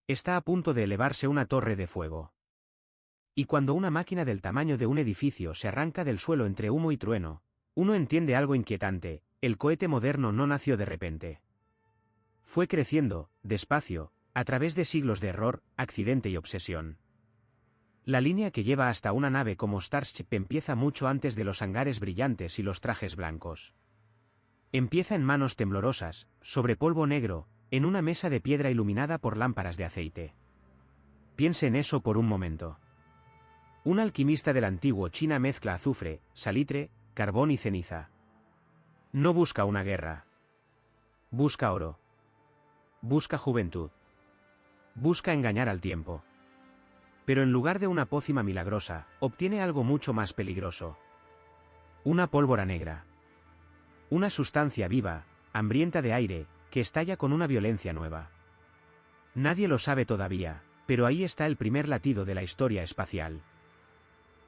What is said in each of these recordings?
Está a punto de elevarse una torre de fuego. Y cuando una máquina del tamaño de un edificio se arranca del suelo entre humo y trueno, uno entiende algo inquietante: el cohete moderno no nació de repente. Fue creciendo, despacio, a través de siglos de error, accidente y obsesión. La línea que lleva hasta una nave como Starship empieza mucho antes de los hangares brillantes y los trajes blancos. Empieza en manos temblorosas, sobre polvo negro, en una mesa de piedra iluminada por lámparas de aceite. Piense en eso por un momento. Un alquimista del antiguo China mezcla azufre, salitre, carbón y ceniza. No busca una guerra. Busca oro. Busca juventud. Busca engañar al tiempo. Pero en lugar de una pócima milagrosa, obtiene algo mucho más peligroso. Una pólvora negra. Una sustancia viva, hambrienta de aire, que estalla con una violencia nueva. Nadie lo sabe todavía, pero ahí está el primer latido de la historia espacial.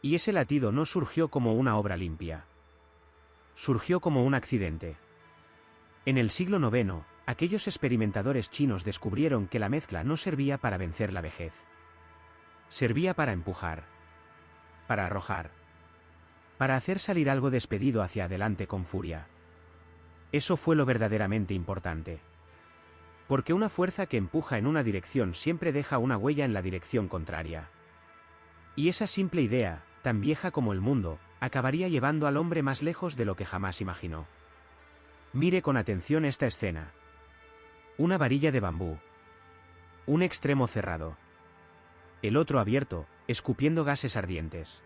Y ese latido no surgió como una obra limpia. Surgió como un accidente. En el siglo IX, aquellos experimentadores chinos descubrieron que la mezcla no servía para vencer la vejez. Servía para empujar. Para arrojar. Para hacer salir algo despedido hacia adelante con furia. Eso fue lo verdaderamente importante. Porque una fuerza que empuja en una dirección siempre deja una huella en la dirección contraria. Y esa simple idea, tan vieja como el mundo, acabaría llevando al hombre más lejos de lo que jamás imaginó. Mire con atención esta escena. Una varilla de bambú. Un extremo cerrado. El otro abierto, escupiendo gases ardientes.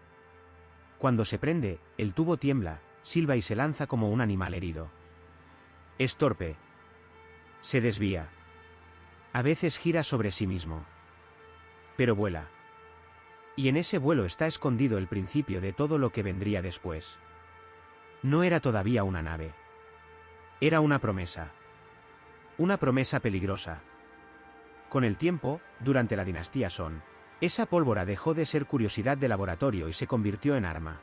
Cuando se prende, el tubo tiembla, silba y se lanza como un animal herido. Es torpe. Se desvía. A veces gira sobre sí mismo. Pero vuela. Y en ese vuelo está escondido el principio de todo lo que vendría después. No era todavía una nave. Era una promesa. Una promesa peligrosa. Con el tiempo, durante la dinastía Song, esa pólvora dejó de ser curiosidad de laboratorio y se convirtió en arma.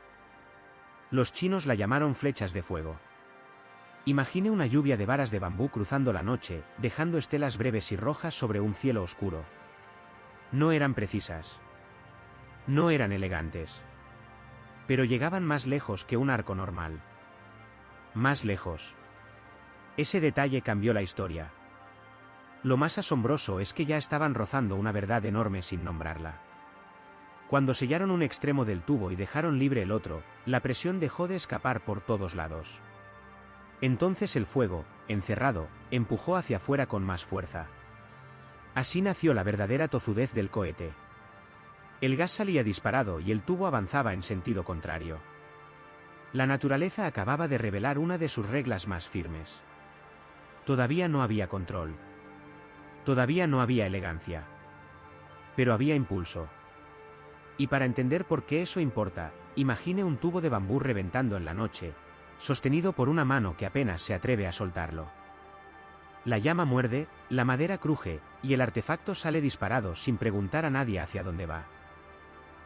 Los chinos la llamaron flechas de fuego. Imagine una lluvia de varas de bambú cruzando la noche, dejando estelas breves y rojas sobre un cielo oscuro. No eran precisas. No eran elegantes. Pero llegaban más lejos que un arco normal. Más lejos. Ese detalle cambió la historia. Lo más asombroso es que ya estaban rozando una verdad enorme sin nombrarla. Cuando sellaron un extremo del tubo y dejaron libre el otro, la presión dejó de escapar por todos lados. Entonces el fuego, encerrado, empujó hacia afuera con más fuerza. Así nació la verdadera tozudez del cohete. El gas salía disparado y el tubo avanzaba en sentido contrario. La naturaleza acababa de revelar una de sus reglas más firmes. Todavía no había control. Todavía no había elegancia. Pero había impulso. Y para entender por qué eso importa, imagine un tubo de bambú reventando en la noche, sostenido por una mano que apenas se atreve a soltarlo. La llama muerde, la madera cruje, y el artefacto sale disparado sin preguntar a nadie hacia dónde va.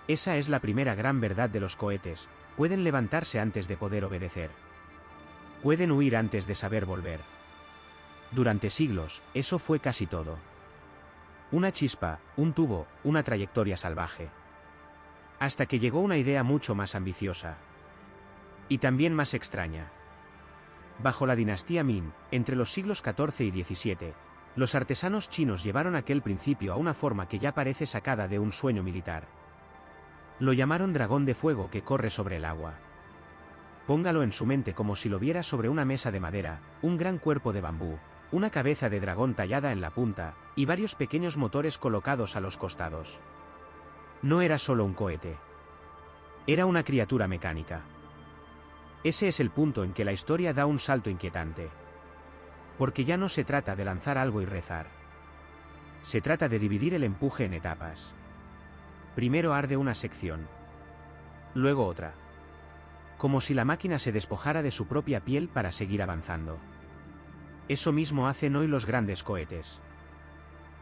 Esa es la primera gran verdad de los cohetes: pueden levantarse antes de poder obedecer. Pueden huir antes de saber volver. Durante siglos, eso fue casi todo. Una chispa, un tubo, una trayectoria salvaje. Hasta que llegó una idea mucho más ambiciosa. Y también más extraña. Bajo la dinastía Ming, entre los siglos XIV y XVII, los artesanos chinos llevaron aquel principio a una forma que ya parece sacada de un sueño militar. Lo llamaron dragón de fuego que corre sobre el agua. Póngalo en su mente como si lo viera sobre una mesa de madera, un gran cuerpo de bambú, una cabeza de dragón tallada en la punta, y varios pequeños motores colocados a los costados. No era solo un cohete. Era una criatura mecánica. Ese es el punto en que la historia da un salto inquietante. Porque ya no se trata de lanzar algo y rezar. Se trata de dividir el empuje en etapas. Primero arde una sección. Luego otra. Como si la máquina se despojara de su propia piel para seguir avanzando. Eso mismo hacen hoy los grandes cohetes.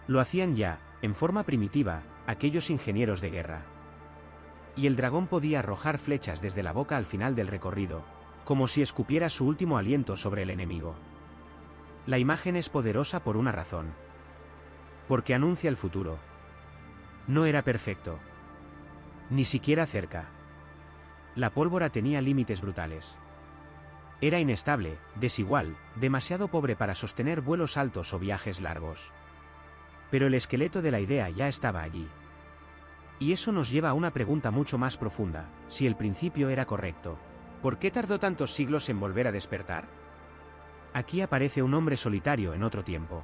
Lo hacían ya, en forma primitiva, aquellos ingenieros de guerra. Y el dragón podía arrojar flechas desde la boca al final del recorrido, como si escupiera su último aliento sobre el enemigo. La imagen es poderosa por una razón. Porque anuncia el futuro. No era perfecto. Ni siquiera cerca. La pólvora tenía límites brutales. Era inestable, desigual, demasiado pobre para sostener vuelos altos o viajes largos. Pero el esqueleto de la idea ya estaba allí. Y eso nos lleva a una pregunta mucho más profunda: si el principio era correcto, ¿por qué tardó tantos siglos en volver a despertar? Aquí aparece un hombre solitario en otro tiempo.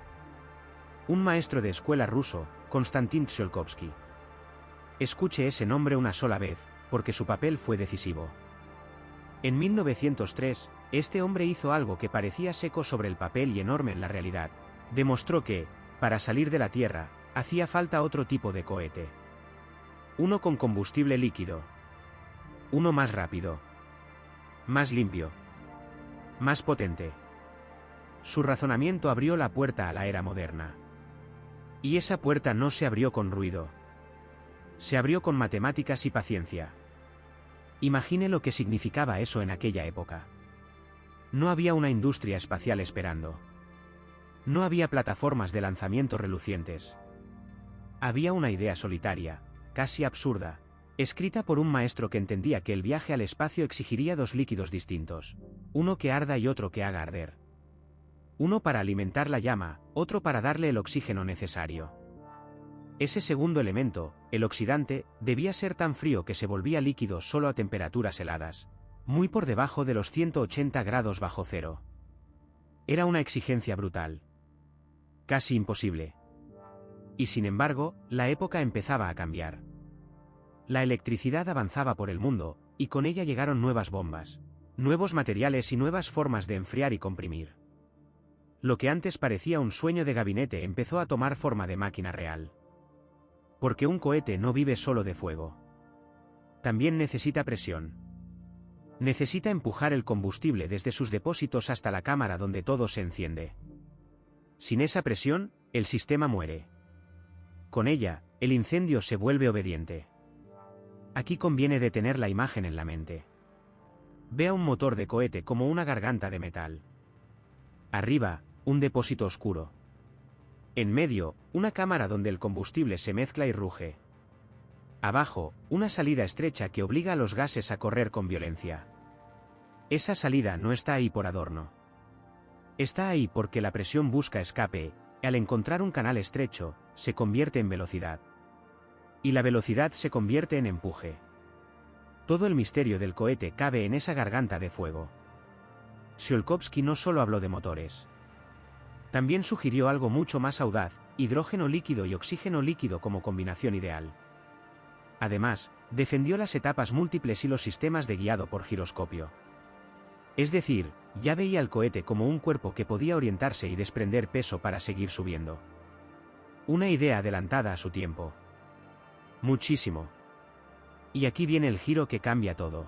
Un maestro de escuela ruso, Konstantin Tsiolkovsky. Escuche ese nombre una sola vez, porque su papel fue decisivo. En 1903, este hombre hizo algo que parecía seco sobre el papel y enorme en la realidad. Demostró que, para salir de la Tierra, hacía falta otro tipo de cohete. Uno con combustible líquido. Uno más rápido. Más limpio. Más potente. Su razonamiento abrió la puerta a la era moderna. Y esa puerta no se abrió con ruido. Se abrió con matemáticas y paciencia. Imagine lo que significaba eso en aquella época. No había una industria espacial esperando. No había plataformas de lanzamiento relucientes. Había una idea solitaria, casi absurda, escrita por un maestro que entendía que el viaje al espacio exigiría dos líquidos distintos, uno que arda y otro que haga arder. Uno para alimentar la llama, otro para darle el oxígeno necesario. Ese segundo elemento, el oxidante, debía ser tan frío que se volvía líquido solo a temperaturas heladas, muy por debajo de los 180 grados bajo cero. Era una exigencia brutal. Casi imposible. Y sin embargo, la época empezaba a cambiar. La electricidad avanzaba por el mundo, y con ella llegaron nuevas bombas, nuevos materiales y nuevas formas de enfriar y comprimir. Lo que antes parecía un sueño de gabinete empezó a tomar forma de máquina real. Porque un cohete no vive solo de fuego. También necesita presión. Necesita empujar el combustible desde sus depósitos hasta la cámara donde todo se enciende. Sin esa presión, el sistema muere. Con ella, el incendio se vuelve obediente. Aquí conviene detener la imagen en la mente. Vea un motor de cohete como una garganta de metal. Arriba, un depósito oscuro. En medio, una cámara donde el combustible se mezcla y ruge. Abajo, una salida estrecha que obliga a los gases a correr con violencia. Esa salida no está ahí por adorno. Está ahí porque la presión busca escape, y al encontrar un canal estrecho, se convierte en velocidad. Y la velocidad se convierte en empuje. Todo el misterio del cohete cabe en esa garganta de fuego. Tsiolkovsky no solo habló de motores. También sugirió algo mucho más audaz: hidrógeno líquido y oxígeno líquido como combinación ideal. Además, defendió las etapas múltiples y los sistemas de guiado por giroscopio. Es decir, ya veía el cohete como un cuerpo que podía orientarse y desprender peso para seguir subiendo. Una idea adelantada a su tiempo. Muchísimo. Y aquí viene el giro que cambia todo.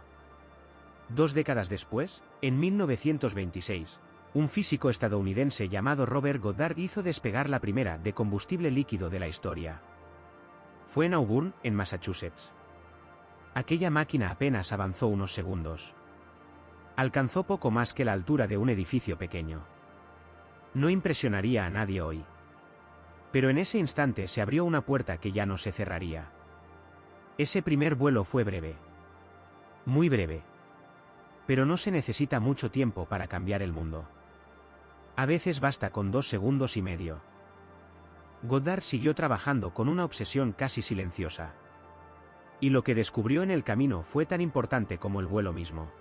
2 décadas después, en 1926, un físico estadounidense llamado Robert Goddard hizo despegar la primera de combustible líquido de la historia. Fue en Auburn, en Massachusetts. Aquella máquina apenas avanzó unos segundos. Alcanzó poco más que la altura de un edificio pequeño. No impresionaría a nadie hoy. Pero en ese instante se abrió una puerta que ya no se cerraría. Ese primer vuelo fue breve. Muy breve. Pero no se necesita mucho tiempo para cambiar el mundo. A veces basta con 2 segundos y medio. Goddard siguió trabajando con una obsesión casi silenciosa. Y lo que descubrió en el camino fue tan importante como el vuelo mismo.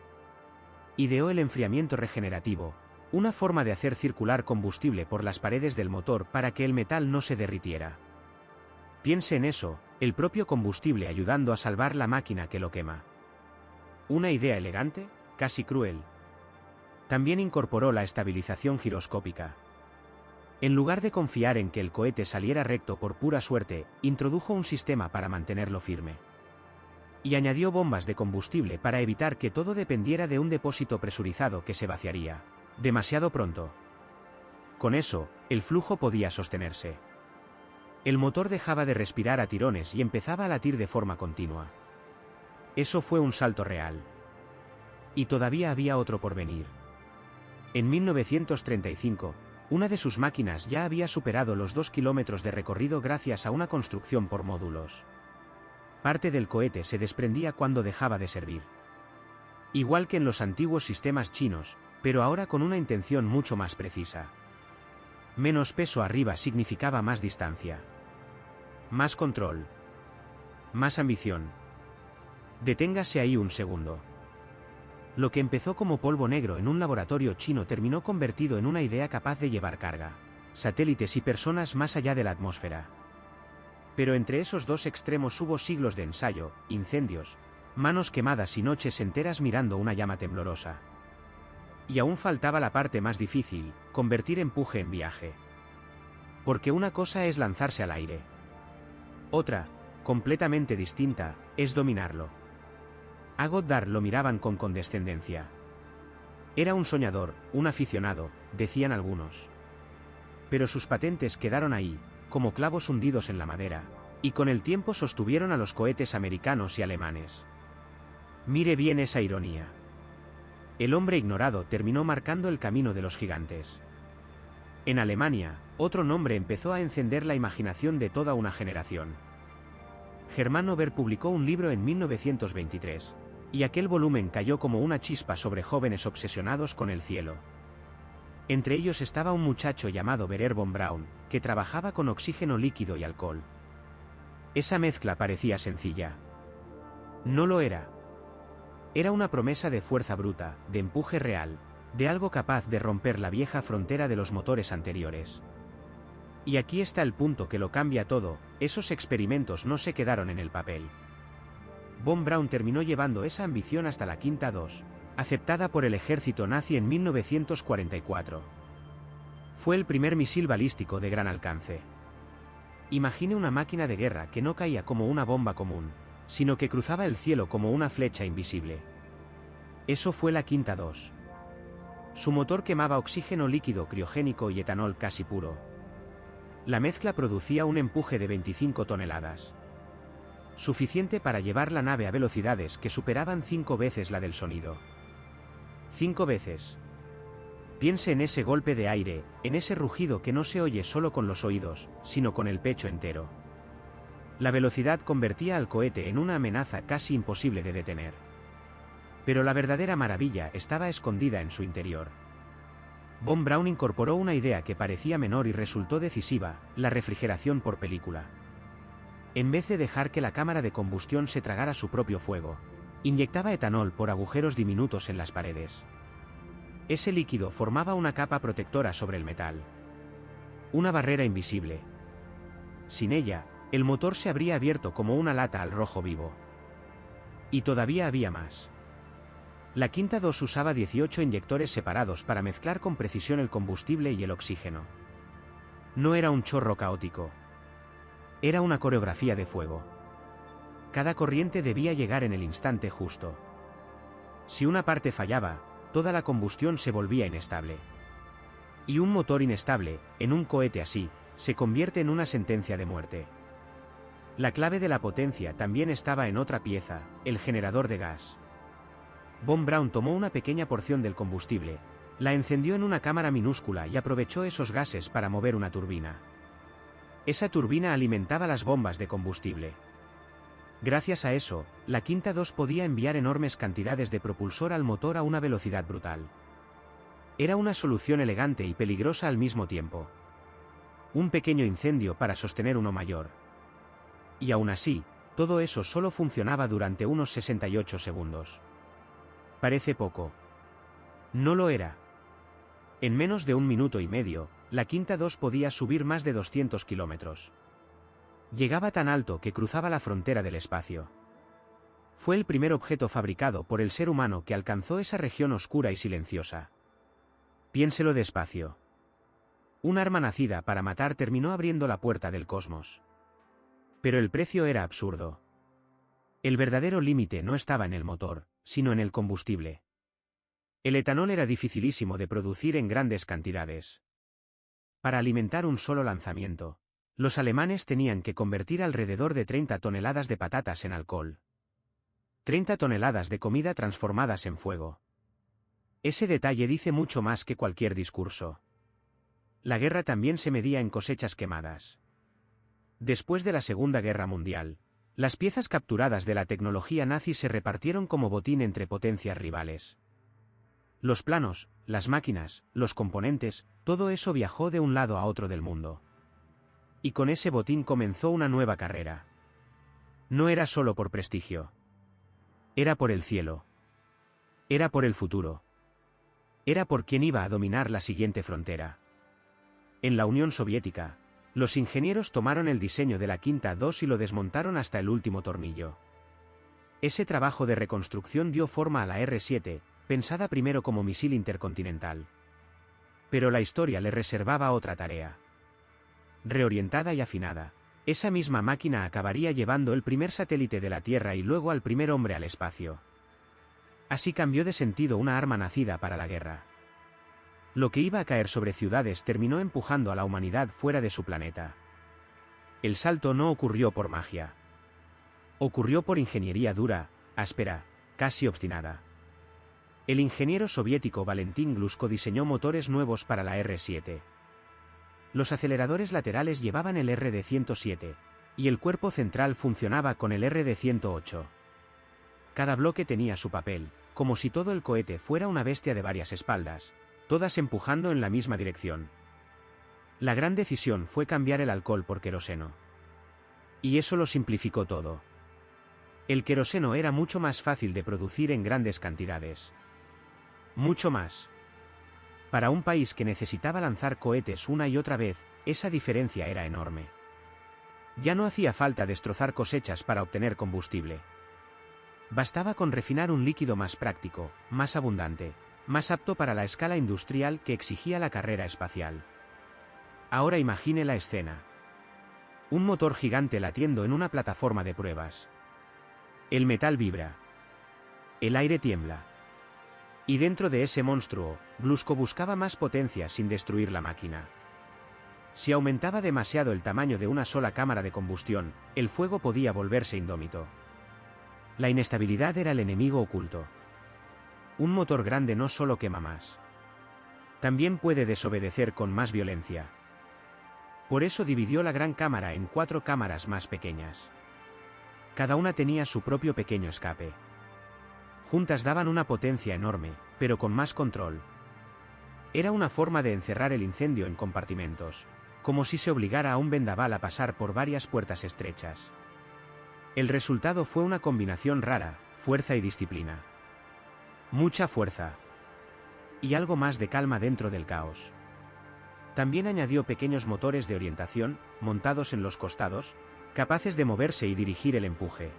Ideó el enfriamiento regenerativo, una forma de hacer circular combustible por las paredes del motor para que el metal no se derritiera. Piense en eso, el propio combustible ayudando a salvar la máquina que lo quema. Una idea elegante, casi cruel. También incorporó la estabilización giroscópica. En lugar de confiar en que el cohete saliera recto por pura suerte, introdujo un sistema para mantenerlo firme. Y añadió bombas de combustible para evitar que todo dependiera de un depósito presurizado que se vaciaría demasiado pronto. Con eso, el flujo podía sostenerse. El motor dejaba de respirar a tirones y empezaba a latir de forma continua. Eso fue un salto real. Y todavía había otro por venir. En 1935, Una de sus máquinas ya había superado los 2 kilómetros de recorrido gracias a una construcción por módulos. Parte del cohete se desprendía cuando dejaba de servir. Igual que en los antiguos sistemas chinos, pero ahora con una intención mucho más precisa. Menos peso arriba significaba más distancia. Más control. Más ambición. Deténgase ahí un segundo. Lo que empezó como polvo negro en un laboratorio chino terminó convertido en una idea capaz de llevar carga, satélites y personas más allá de la atmósfera. Pero entre esos dos extremos hubo siglos de ensayo, incendios, manos quemadas y noches enteras mirando una llama temblorosa. Y aún faltaba la parte más difícil, convertir empuje en viaje. Porque una cosa es lanzarse al aire. Otra, completamente distinta, es dominarlo. A Goddard lo miraban con condescendencia. Era un soñador, un aficionado, decían algunos. Pero sus patentes quedaron ahí, como clavos hundidos en la madera, y con el tiempo sostuvieron a los cohetes americanos y alemanes. Mire bien esa ironía. El hombre ignorado terminó marcando el camino de los gigantes. En Alemania, otro nombre empezó a encender la imaginación de toda una generación. Germán Ober publicó un libro en 1923, y aquel volumen cayó como una chispa sobre jóvenes obsesionados con el cielo. Entre ellos estaba un muchacho llamado Wernher von Braun, que trabajaba con oxígeno líquido y alcohol. Esa mezcla parecía sencilla. No lo era. Era una promesa de fuerza bruta, de empuje real, de algo capaz de romper la vieja frontera de los motores anteriores. Y aquí está el punto que lo cambia todo: esos experimentos no se quedaron en el papel. Von Braun terminó llevando esa ambición hasta la Quinta II, aceptada por el ejército nazi en 1944. Fue el primer misil balístico de gran alcance. Imagine una máquina de guerra que no caía como una bomba común, sino que cruzaba el cielo como una flecha invisible. Eso fue la Quinta II. Su motor quemaba oxígeno líquido criogénico y etanol casi puro. La mezcla producía un empuje de 25 toneladas. Suficiente para llevar la nave a velocidades que superaban 5 veces la del sonido. 5 veces. Piense en ese golpe de aire, en ese rugido que no se oye solo con los oídos, sino con el pecho entero. La velocidad convertía al cohete en una amenaza casi imposible de detener. Pero la verdadera maravilla estaba escondida en su interior. Von Braun incorporó una idea que parecía menor y resultó decisiva: la refrigeración por película. En vez de dejar que la cámara de combustión se tragara su propio fuego, inyectaba etanol por agujeros diminutos en las paredes. Ese líquido formaba una capa protectora sobre el metal. Una barrera invisible. Sin ella, el motor se habría abierto como una lata al rojo vivo. Y todavía había más. La Quinta II usaba 18 inyectores separados para mezclar con precisión el combustible y el oxígeno. No era un chorro caótico. Era una coreografía de fuego. Cada corriente debía llegar en el instante justo. Si una parte fallaba, toda la combustión se volvía inestable. Y un motor inestable, en un cohete así, se convierte en una sentencia de muerte. La clave de la potencia también estaba en otra pieza: el generador de gas. Von Braun tomó una pequeña porción del combustible, la encendió en una cámara minúscula y aprovechó esos gases para mover una turbina. Esa turbina alimentaba las bombas de combustible. Gracias a eso, la Quinta II podía enviar enormes cantidades de propulsor al motor a una velocidad brutal. Era una solución elegante y peligrosa al mismo tiempo. Un pequeño incendio para sostener uno mayor. Y aún así, todo eso solo funcionaba durante unos 68 segundos. Parece poco. No lo era. En menos de 1,5 minutos, la Quinta II podía subir más de 200 kilómetros. Llegaba tan alto que cruzaba la frontera del espacio. Fue el primer objeto fabricado por el ser humano que alcanzó esa región oscura y silenciosa. Piénselo despacio. Un arma nacida para matar terminó abriendo la puerta del cosmos. Pero el precio era absurdo. El verdadero límite no estaba en el motor, sino en el combustible. El etanol era dificilísimo de producir en grandes cantidades. Para alimentar un solo lanzamiento, los alemanes tenían que convertir alrededor de 30 toneladas de patatas en alcohol. 30 toneladas de comida transformadas en fuego. Ese detalle dice mucho más que cualquier discurso. La guerra también se medía en cosechas quemadas. Después de la Segunda Guerra Mundial, las piezas capturadas de la tecnología nazi se repartieron como botín entre potencias rivales. Los planos, las máquinas, los componentes, todo eso viajó de un lado a otro del mundo. Y con ese botín comenzó una nueva carrera. No era solo por prestigio. Era por el cielo. Era por el futuro. Era por quién iba a dominar la siguiente frontera. En la Unión Soviética, los ingenieros tomaron el diseño de la Quinta II y lo desmontaron hasta el último tornillo. Ese trabajo de reconstrucción dio forma a la R-7, pensada primero como misil intercontinental. Pero la historia le reservaba otra tarea. Reorientada y afinada, esa misma máquina acabaría llevando el primer satélite de la Tierra y luego al primer hombre al espacio. Así cambió de sentido una arma nacida para la guerra. Lo que iba a caer sobre ciudades terminó empujando a la humanidad fuera de su planeta. El salto no ocurrió por magia. Ocurrió por ingeniería dura, áspera, casi obstinada. El ingeniero soviético Valentín Glushko diseñó motores nuevos para la R-7. Los aceleradores laterales llevaban el RD-107, y el cuerpo central funcionaba con el RD-108. Cada bloque tenía su papel, como si todo el cohete fuera una bestia de varias espaldas, todas empujando en la misma dirección. La gran decisión fue cambiar el alcohol por queroseno. Y eso lo simplificó todo. El queroseno era mucho más fácil de producir en grandes cantidades. Mucho más. Para un país que necesitaba lanzar cohetes una y otra vez, esa diferencia era enorme. Ya no hacía falta destrozar cosechas para obtener combustible. Bastaba con refinar un líquido más práctico, más abundante, más apto para la escala industrial que exigía la carrera espacial. Ahora imagine la escena. Un motor gigante latiendo en una plataforma de pruebas. El metal vibra. El aire tiembla. Y dentro de ese monstruo, Glushko buscaba más potencia sin destruir la máquina. Si aumentaba demasiado el tamaño de una sola cámara de combustión, el fuego podía volverse indómito. La inestabilidad era el enemigo oculto. Un motor grande no solo quema más. También puede desobedecer con más violencia. Por eso dividió la gran cámara en 4 cámaras más pequeñas. Cada una tenía su propio pequeño escape. Juntas daban una potencia enorme, pero con más control. Era una forma de encerrar el incendio en compartimentos, como si se obligara a un vendaval a pasar por varias puertas estrechas. El resultado fue una combinación rara, fuerza y disciplina. Mucha fuerza. Y algo más de calma dentro del caos. También añadió pequeños motores de orientación, montados en los costados, capaces de moverse y dirigir el empuje.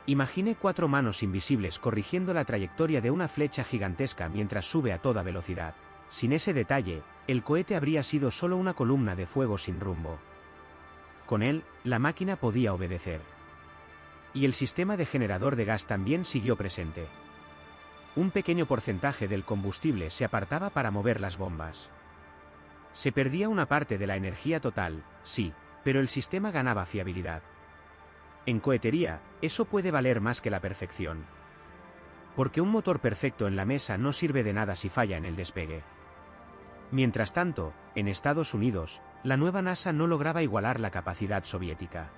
Imagine 4 manos invisibles corrigiendo la trayectoria de una flecha gigantesca mientras sube a toda velocidad. Sin ese detalle, el cohete habría sido solo una columna de fuego sin rumbo. Con él, la máquina podía obedecer. Y el sistema de generador de gas también siguió presente. Un pequeño porcentaje del combustible se apartaba para mover las bombas. Se perdía una parte de la energía total, sí, pero el sistema ganaba fiabilidad. En cohetería, eso puede valer más que la perfección. Porque un motor perfecto en la mesa no sirve de nada si falla en el despegue. Mientras tanto, en Estados Unidos, la nueva NASA no lograba igualar la capacidad soviética.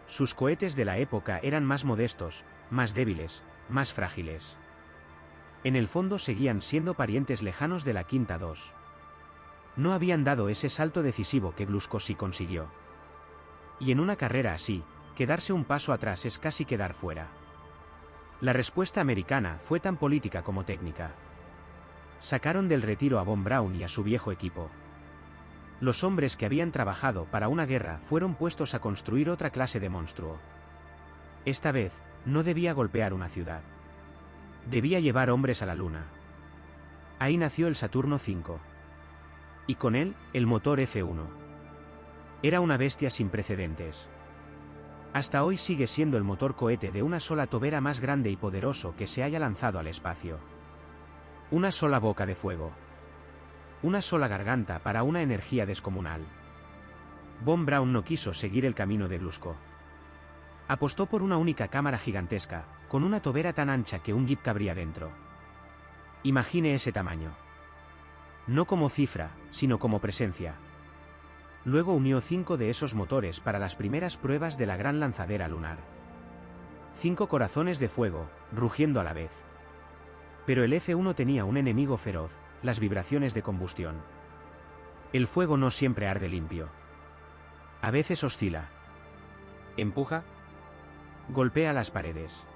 Sus cohetes de la época eran más modestos, más débiles, más frágiles. En el fondo seguían siendo parientes lejanos de la Quinta II. No habían dado ese salto decisivo que Glushko sí consiguió. Y en una carrera así, quedarse un paso atrás es casi quedar fuera. La respuesta americana fue tan política como técnica. Sacaron del retiro a Von Braun y a su viejo equipo. Los hombres que habían trabajado para una guerra fueron puestos a construir otra clase de monstruo. Esta vez, no debía golpear una ciudad. Debía llevar hombres a la Luna. Ahí nació el Saturno V. Y con él, el motor F-1. Era una bestia sin precedentes. Hasta hoy sigue siendo el motor cohete de una sola tobera más grande y poderoso que se haya lanzado al espacio. Una sola boca de fuego. Una sola garganta para una energía descomunal. Von Braun no quiso seguir el camino de Glushko. Apostó por una única cámara gigantesca, con una tobera tan ancha que un jeep cabría dentro. Imagine ese tamaño. No como cifra, sino como presencia. Luego unió 5 de esos motores para las primeras pruebas de la gran lanzadera lunar. 5 corazones de fuego, rugiendo a la vez. Pero el F-1 tenía un enemigo feroz, las vibraciones de combustión. El fuego no siempre arde limpio. A veces oscila. Empuja. Golpea las paredes.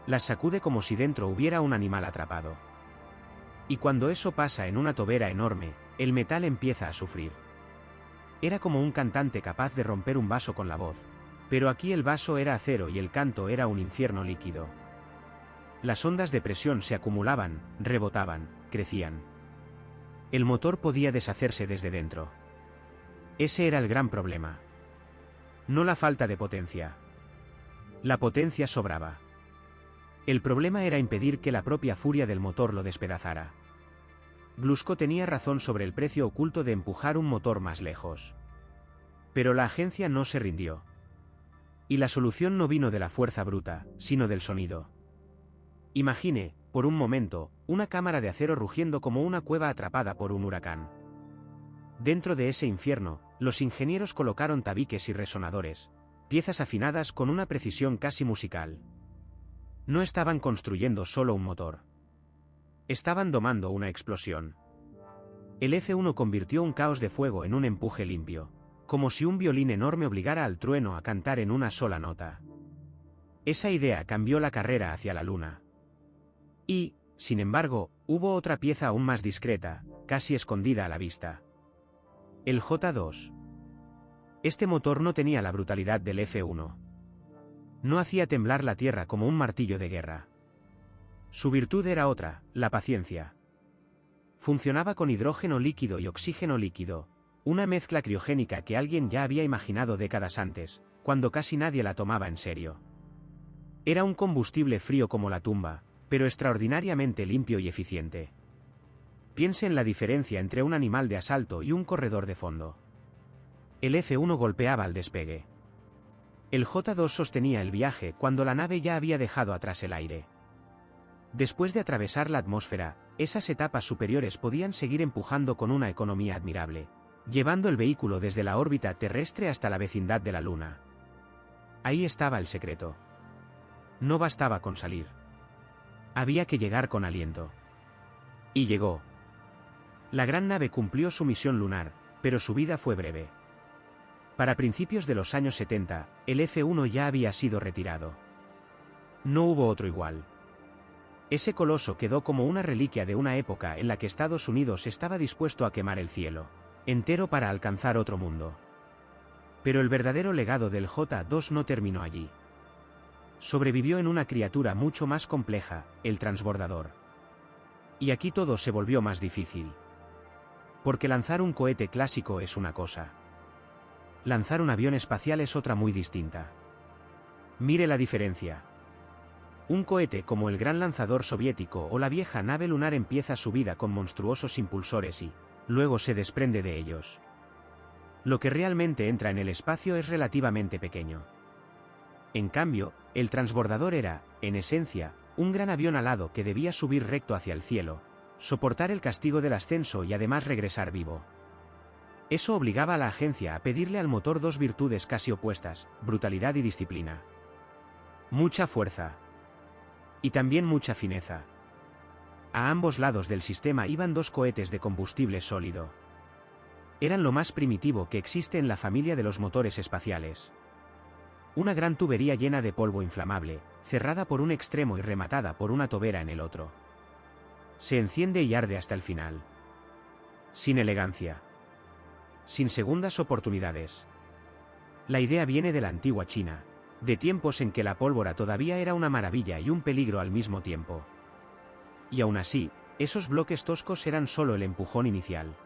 Las sacude como si dentro hubiera un animal atrapado. Y cuando eso pasa en una tobera enorme, el metal empieza a sufrir. Era como un cantante capaz de romper un vaso con la voz, pero aquí el vaso era acero y el canto era un infierno líquido. Las ondas de presión se acumulaban, rebotaban, crecían. El motor podía deshacerse desde dentro. Ese era el gran problema. No la falta de potencia. La potencia sobraba. El problema era impedir que la propia furia del motor lo despedazara. Glusko tenía razón sobre el precio oculto de empujar un motor más lejos. Pero la agencia no se rindió. Y la solución no vino de la fuerza bruta, sino del sonido. Imagine, por un momento, una cámara de acero rugiendo como una cueva atrapada por un huracán. Dentro de ese infierno, los ingenieros colocaron tabiques y resonadores, piezas afinadas con una precisión casi musical. No estaban construyendo solo un motor. Estaban domando una explosión. El F-1 convirtió un caos de fuego en un empuje limpio, como si un violín enorme obligara al trueno a cantar en una sola nota. Esa idea cambió la carrera hacia la Luna. Y, sin embargo, hubo otra pieza aún más discreta, casi escondida a la vista. El J-2. Este motor no tenía la brutalidad del F-1. No hacía temblar la Tierra como un martillo de guerra. Su virtud era otra, la paciencia. Funcionaba con hidrógeno líquido y oxígeno líquido, una mezcla criogénica que alguien ya había imaginado décadas antes, cuando casi nadie la tomaba en serio. Era un combustible frío como la tumba, pero extraordinariamente limpio y eficiente. Piense en la diferencia entre un animal de asalto y un corredor de fondo. El F-1 golpeaba al despegue. El J-2 sostenía el viaje cuando la nave ya había dejado atrás el aire. Después de atravesar la atmósfera, esas etapas superiores podían seguir empujando con una economía admirable, llevando el vehículo desde la órbita terrestre hasta la vecindad de la Luna. Ahí estaba el secreto. No bastaba con salir. Había que llegar con aliento. Y llegó. La gran nave cumplió su misión lunar, pero su vida fue breve. Para principios de los años 70, el F-1 ya había sido retirado. No hubo otro igual. Ese coloso quedó como una reliquia de una época en la que Estados Unidos estaba dispuesto a quemar el cielo entero para alcanzar otro mundo. Pero el verdadero legado del J-2 no terminó allí. Sobrevivió en una criatura mucho más compleja, el transbordador. Y aquí todo se volvió más difícil. Porque lanzar un cohete clásico es una cosa. Lanzar un avión espacial es otra muy distinta. Mire la diferencia. Un cohete como el gran lanzador soviético o la vieja nave lunar empieza su vida con monstruosos impulsores y, luego se desprende de ellos. Lo que realmente entra en el espacio es relativamente pequeño. En cambio, el transbordador era, en esencia, un gran avión alado que debía subir recto hacia el cielo, soportar el castigo del ascenso y además regresar vivo. Eso obligaba a la agencia a pedirle al motor dos virtudes casi opuestas, brutalidad y disciplina. Mucha fuerza. Y también mucha fineza. A ambos lados del sistema iban dos cohetes de combustible sólido. Eran lo más primitivo que existe en la familia de los motores espaciales. Una gran tubería llena de polvo inflamable, cerrada por un extremo y rematada por una tobera en el otro. Se enciende y arde hasta el final. Sin elegancia. Sin segundas oportunidades. La idea viene de la antigua China, de tiempos en que la pólvora todavía era una maravilla y un peligro al mismo tiempo. Y aún así, esos bloques toscos eran solo el empujón inicial.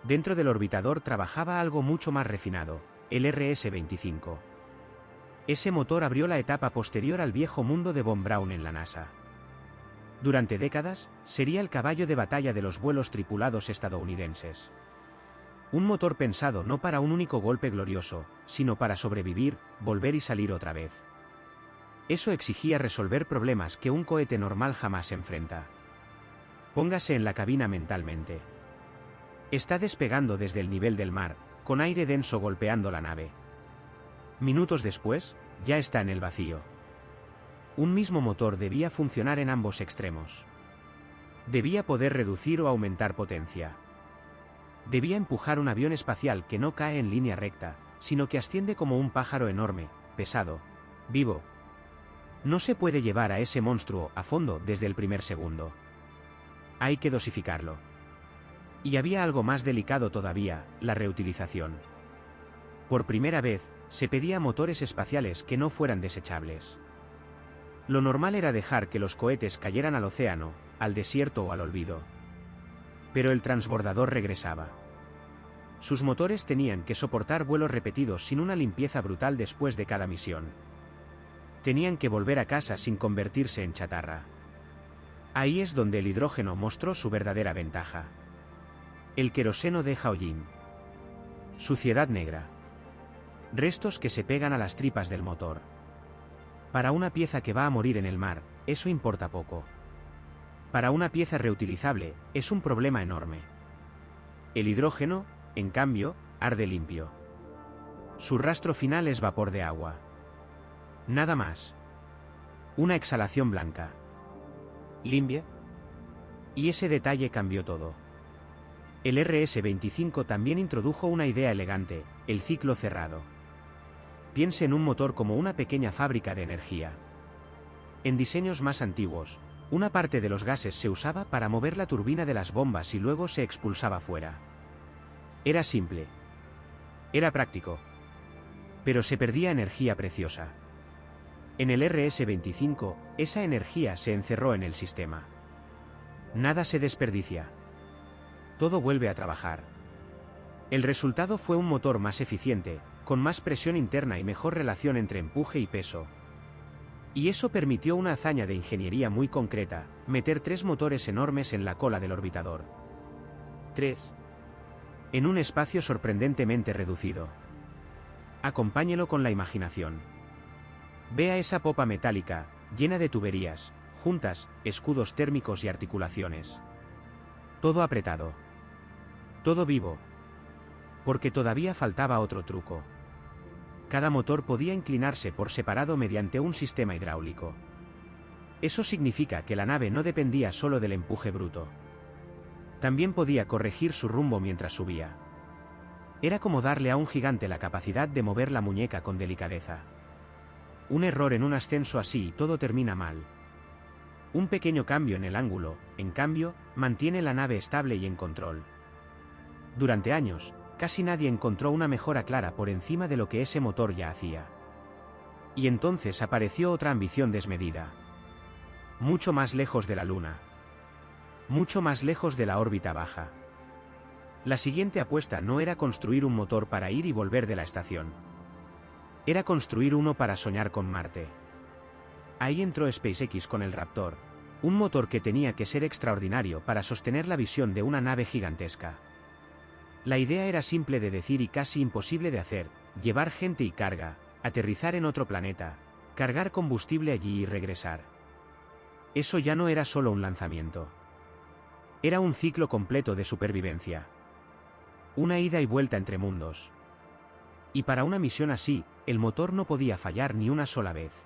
Dentro del orbitador trabajaba algo mucho más refinado, el RS-25. Ese motor abrió la etapa posterior al viejo mundo de Von Braun en la NASA. Durante décadas, sería el caballo de batalla de los vuelos tripulados estadounidenses. Un motor pensado no para un único golpe glorioso, sino para sobrevivir, volver y salir otra vez. Eso exigía resolver problemas que un cohete normal jamás enfrenta. Póngase en la cabina mentalmente. Está despegando desde el nivel del mar, con aire denso golpeando la nave. Minutos después, ya está en el vacío. Un mismo motor debía funcionar en ambos extremos. Debía poder reducir o aumentar potencia. Debía empujar un avión espacial que no cae en línea recta, sino que asciende como un pájaro enorme, pesado, vivo. No se puede llevar a ese monstruo a fondo desde el primer segundo. Hay que dosificarlo. Y había algo más delicado todavía, la reutilización. Por primera vez, se pedía motores espaciales que no fueran desechables. Lo normal era dejar que los cohetes cayeran al océano, al desierto o al olvido. Pero el transbordador regresaba. Sus motores tenían que soportar vuelos repetidos sin una limpieza brutal después de cada misión. Tenían que volver a casa sin convertirse en chatarra. Ahí es donde el hidrógeno mostró su verdadera ventaja. El queroseno deja hollín. Suciedad negra. Restos que se pegan a las tripas del motor. Para una pieza que va a morir en el mar, eso importa poco. Para una pieza reutilizable, es un problema enorme. El hidrógeno, en cambio, arde limpio. Su rastro final es vapor de agua. Nada más. Una exhalación blanca. Limpia. Y ese detalle cambió todo. El RS-25 también introdujo una idea elegante, el ciclo cerrado. Piense en un motor como una pequeña fábrica de energía. En diseños más antiguos, una parte de los gases se usaba para mover la turbina de las bombas y luego se expulsaba fuera. Era simple. Era práctico. Pero se perdía energía preciosa. En el RS-25, esa energía se encerró en el sistema. Nada se desperdicia. Todo vuelve a trabajar. El resultado fue un motor más eficiente, con más presión interna y mejor relación entre empuje y peso. Y eso permitió una hazaña de ingeniería muy concreta, meter 3 motores enormes en la cola del orbitador. 3. En un espacio sorprendentemente reducido. Acompáñelo con la imaginación. Vea esa popa metálica, llena de tuberías, juntas, escudos térmicos y articulaciones. Todo apretado. Todo vivo. Porque todavía faltaba otro truco. Cada motor podía inclinarse por separado mediante un sistema hidráulico. Eso significa que la nave no dependía solo del empuje bruto. También podía corregir su rumbo mientras subía. Era como darle a un gigante la capacidad de mover la muñeca con delicadeza. Un error en un ascenso así y todo termina mal. Un pequeño cambio en el ángulo, en cambio, mantiene la nave estable y en control. Durante años, casi nadie encontró una mejora clara por encima de lo que ese motor ya hacía. Y entonces apareció otra ambición desmedida. Mucho más lejos de la Luna. Mucho más lejos de la órbita baja. La siguiente apuesta no era construir un motor para ir y volver de la estación. Era construir uno para soñar con Marte. Ahí entró SpaceX con el Raptor, un motor que tenía que ser extraordinario para sostener la visión de una nave gigantesca. La idea era simple de decir y casi imposible de hacer: llevar gente y carga, aterrizar en otro planeta, cargar combustible allí y regresar. Eso ya no era solo un lanzamiento. Era un ciclo completo de supervivencia. Una ida y vuelta entre mundos. Y para una misión así, el motor no podía fallar ni una sola vez.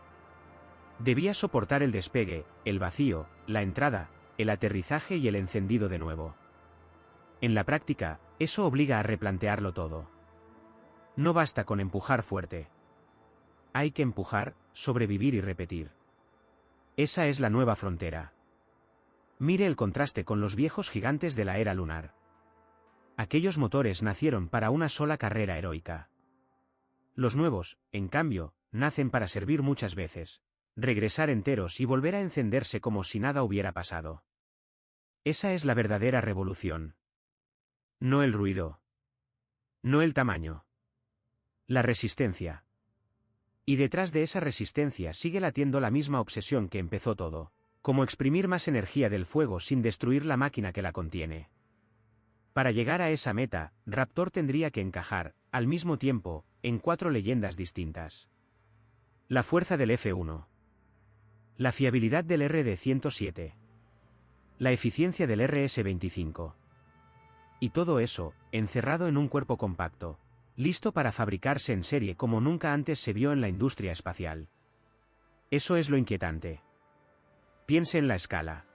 Debía soportar el despegue, el vacío, la entrada, el aterrizaje y el encendido de nuevo. En la práctica, eso obliga a replantearlo todo. No basta con empujar fuerte. Hay que empujar, sobrevivir y repetir. Esa es la nueva frontera. Mire el contraste con los viejos gigantes de la era lunar. Aquellos motores nacieron para una sola carrera heroica. Los nuevos, en cambio, nacen para servir muchas veces, regresar enteros y volver a encenderse como si nada hubiera pasado. Esa es la verdadera revolución. No el ruido. No el tamaño. La resistencia. Y detrás de esa resistencia sigue latiendo la misma obsesión que empezó todo, como exprimir más energía del fuego sin destruir la máquina que la contiene. Para llegar a esa meta, Raptor tendría que encajar, al mismo tiempo, en 4 leyendas distintas. La fuerza del F1. La fiabilidad del RD-107. la eficiencia del RS-25. Y todo eso, encerrado en un cuerpo compacto, listo para fabricarse en serie como nunca antes se vio en la industria espacial. Eso es lo inquietante. Piense en la escala.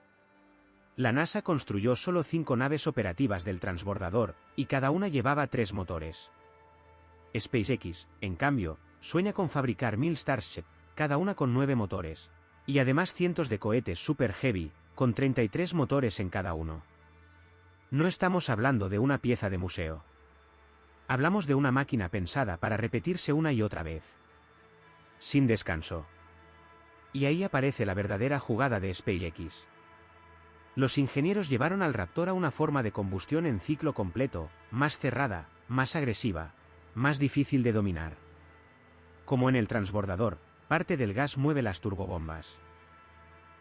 La NASA construyó solo 5 naves operativas del transbordador, y cada una llevaba 3 motores. SpaceX, en cambio, sueña con fabricar 1000 Starship, cada una con 9 motores, y además cientos de cohetes Super Heavy, con 33 motores en cada uno. No estamos hablando de una pieza de museo. Hablamos de una máquina pensada para repetirse una y otra vez. Sin descanso. Y ahí aparece la verdadera jugada de SpaceX. Los ingenieros llevaron al Raptor a una forma de combustión en ciclo completo, más cerrada, más agresiva, más difícil de dominar. Como en el transbordador, parte del gas mueve las turbobombas.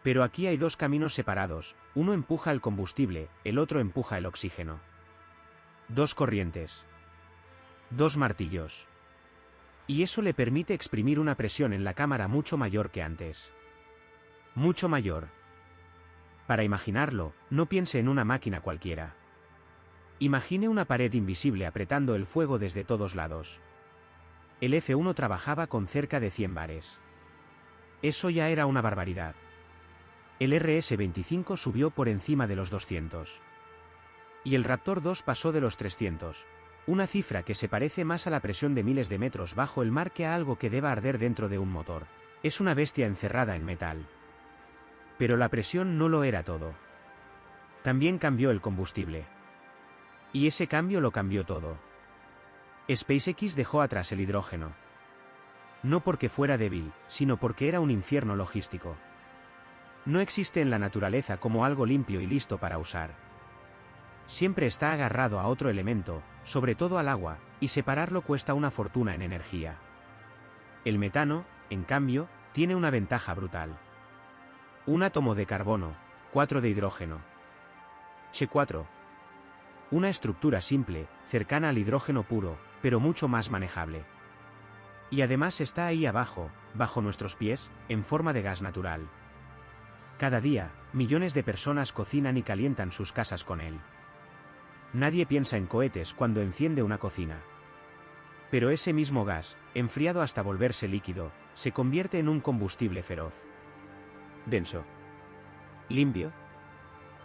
Pero aquí hay 2 caminos separados, uno empuja el combustible, el otro empuja el oxígeno. 2 corrientes. 2 martillos. Y eso le permite exprimir una presión en la cámara mucho mayor que antes. Mucho mayor. Para imaginarlo, no piense en una máquina cualquiera. Imagine una pared invisible apretando el fuego desde todos lados. El F-1 trabajaba con cerca de 100 bares. Eso ya era una barbaridad. El RS-25 subió por encima de los 200. Y el Raptor 2 pasó de los 300. Una cifra que se parece más a la presión de miles de metros bajo el mar que a algo que deba arder dentro de un motor. Es una bestia encerrada en metal. Pero la presión no lo era todo. También cambió el combustible. Y ese cambio lo cambió todo. SpaceX dejó atrás el hidrógeno. No porque fuera débil, sino porque era un infierno logístico. No existe en la naturaleza como algo limpio y listo para usar. Siempre está agarrado a otro elemento, sobre todo al agua, y separarlo cuesta una fortuna en energía. El metano, en cambio, tiene una ventaja brutal. Un átomo de carbono, 4 de hidrógeno. Che4. Una estructura simple, cercana al hidrógeno puro, pero mucho más manejable. Y además está ahí abajo, bajo nuestros pies, en forma de gas natural. Cada día, millones de personas cocinan y calientan sus casas con él. Nadie piensa en cohetes cuando enciende una cocina. Pero ese mismo gas, enfriado hasta volverse líquido, se convierte en un combustible feroz. Denso. Limpio.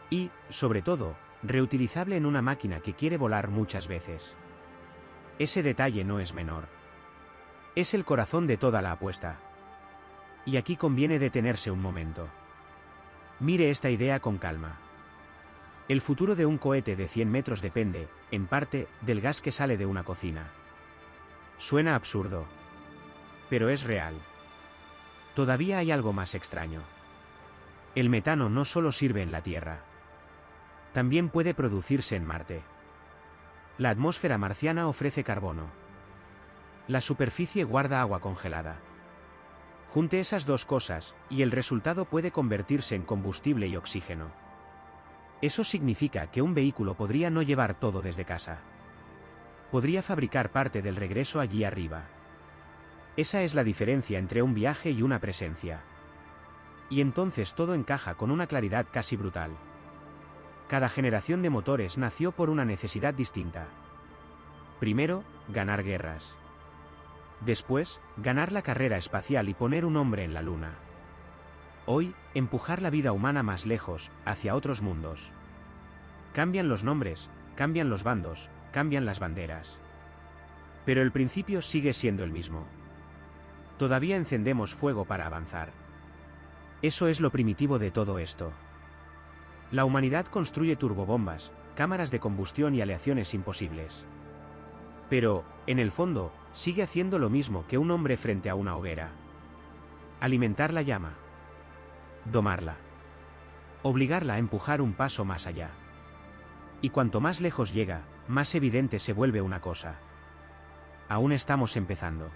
Y, sobre todo, reutilizable en una máquina que quiere volar muchas veces. Ese detalle no es menor. Es el corazón de toda la apuesta. Y aquí conviene detenerse un momento. Mire esta idea con calma. El futuro de un cohete de 100 metros depende, en parte, del gas que sale de una cocina. Suena absurdo. Pero es real. Todavía hay algo más extraño. El metano no solo sirve en la Tierra. También puede producirse en Marte. La atmósfera marciana ofrece carbono. La superficie guarda agua congelada. Junte esas 2 cosas, y el resultado puede convertirse en combustible y oxígeno. Eso significa que un vehículo podría no llevar todo desde casa. Podría fabricar parte del regreso allí arriba. Esa es la diferencia entre un viaje y una presencia. Y entonces todo encaja con una claridad casi brutal. Cada generación de motores nació por una necesidad distinta. Primero, ganar guerras. Después, ganar la carrera espacial y poner un hombre en la Luna. Hoy, empujar la vida humana más lejos, hacia otros mundos. Cambian los nombres, cambian los bandos, cambian las banderas. Pero el principio sigue siendo el mismo. Todavía encendemos fuego para avanzar. Eso es lo primitivo de todo esto. La humanidad construye turbobombas, cámaras de combustión y aleaciones imposibles. Pero, en el fondo, sigue haciendo lo mismo que un hombre frente a una hoguera. Alimentar la llama. Domarla. Obligarla a empujar un paso más allá. Y cuanto más lejos llega, más evidente se vuelve una cosa. Aún estamos empezando.